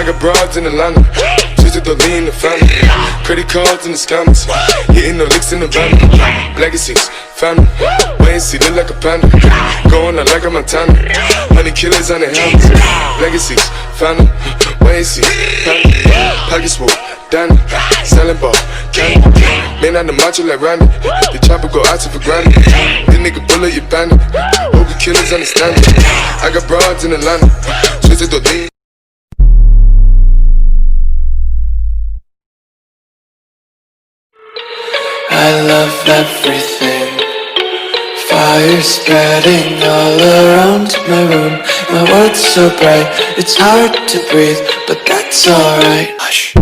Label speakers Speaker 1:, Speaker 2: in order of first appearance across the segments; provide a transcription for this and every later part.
Speaker 1: I got broads in Atlanta, just to lean the family. Credit cards in the scammers, hitting the licks in the van. Legacies, family, wait and see, look like a panda. Going out like a Montana, honey killers on the helmets. Legacies, family, wait and see, family. Pockets full, Danny, selling ball, candy. Man on the macho like Randy, the chopper go out to for granted. This nigga bullet, you bandit. Hope the killers understand it. I got broads in Atlanta, just to lean.
Speaker 2: I love everything. Fire spreading all around my room. My world's so bright, it's hard to breathe, but that's alright. Hush.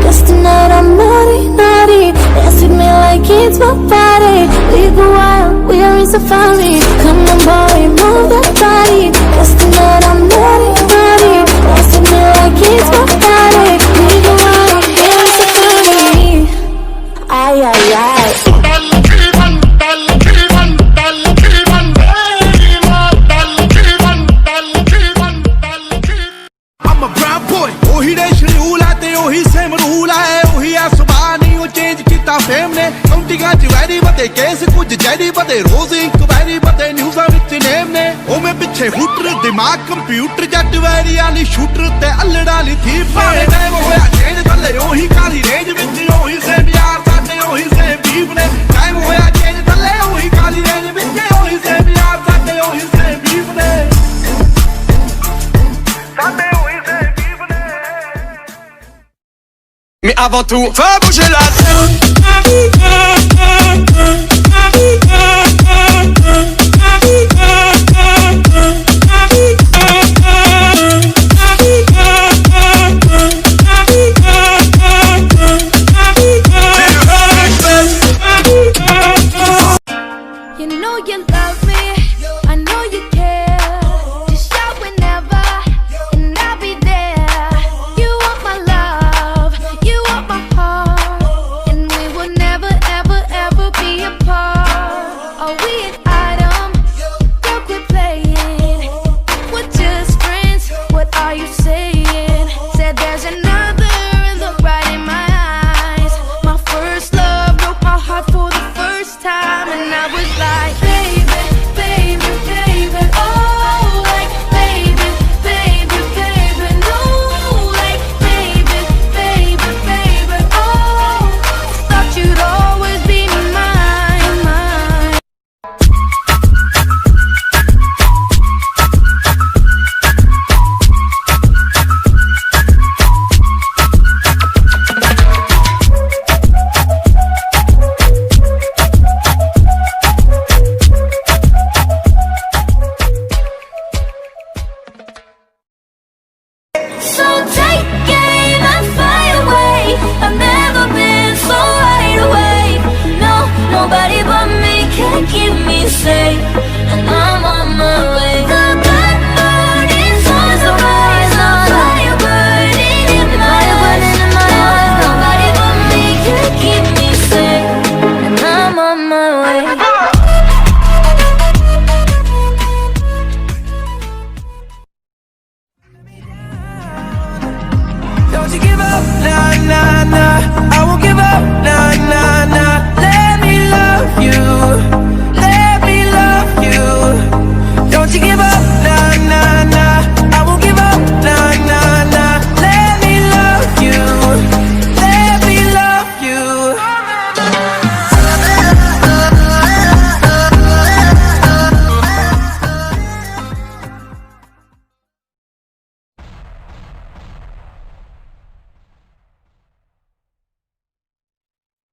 Speaker 3: Cause tonight I'm naughty, naughty. Dance with me like it's my party. We go wild, we are in safari. Come on boy, move that body. Cause tonight I'm naughty, naughty. Dance with me like it's my party. We go wild, we are in safari. Ay, ay, ay.
Speaker 4: I'm a brown boy, ਉਹੀ ਰੇਸ਼ਮ rule ਹੈ ਤੇ ਉਹੀ same rule ਹੈ ਉਹੀ ਆ ਸੁਭਾਅ ਨਹੀਂ ਉਹ ਚੇਂਜ ਕੀਤਾ ਫੇਮ ਨੇ ਕਾਉਂਟਿੰਗਾਂ ਚ ਵੈਰੀ ਬਤੇ ਕੇਸ ਕੁਝ ਜੈਰੀ ਬਤੇ ਰੋਜ਼ ਇਨਕੁਆਇਰੀ ਬਤੇ ਨਿਊਜ਼ਾਂ ਵਿੱਚ ਨੇਮ ਨੇ ਉਹ ਮੈਂ ਪਿੱਛੇ ਹੂਟਰ ਦਿਮਾਗ ਕੰਪਿਊਟਰ ਜੱਟ ਵੈਰੀ ਵਾਲੀ ਸ਼ੂਟਰ ਤੇ ਅਲੜਾ ਲਈ ਥੀਪ ਨੇ ਟਾਈਮ ਹੋਇਆ ਚੇਂਜ ਥੱਲੇ ਉਹੀ ਕਾਲੀ ਰੇਂਜ ਵਿੱਚ ਉਹੀ ਸੇਮ ਯਾਰ ਸਾਡੇ ਉਹੀ ਸੇਮ ਬੀਫ ਨੇ ਟਾਈਮ ਹੋਇਆ ਚੇਂਜ ਥੱਲੇ ਉਹੀ ਕਾਲੀ ਰੇਂਜ ਵਿੱਚ ਉਹੀ ਸੇਮ ਯਾਰ ਸਾਡੇ ਉਹੀ ਸੇਮ ਬੀਫ ਨੇ
Speaker 5: Mais avant tout, faut bouger la tête.
Speaker 3: You know you love me, I know you care. Just shout whenever, and I'll be there. You want my love, you want my heart, and we will never, ever, ever be apart. Are we an item? Don't quit playing. We're just friends, what are you saying? Said there's another look right in my eyes. My first love broke my heart for the first time, and I was like, baby, baby, baby, oh, like, baby, baby, baby, no, like, baby, baby, baby, oh, thought you'd always be mine, mine. So take game and fly away. I've never been so wide awake. No, nobody but me can keep me safe, and I'm on my way. The blood burning stars arise, the fire burning in my eyes. Nobody but me can keep me safe, and I'm on my way.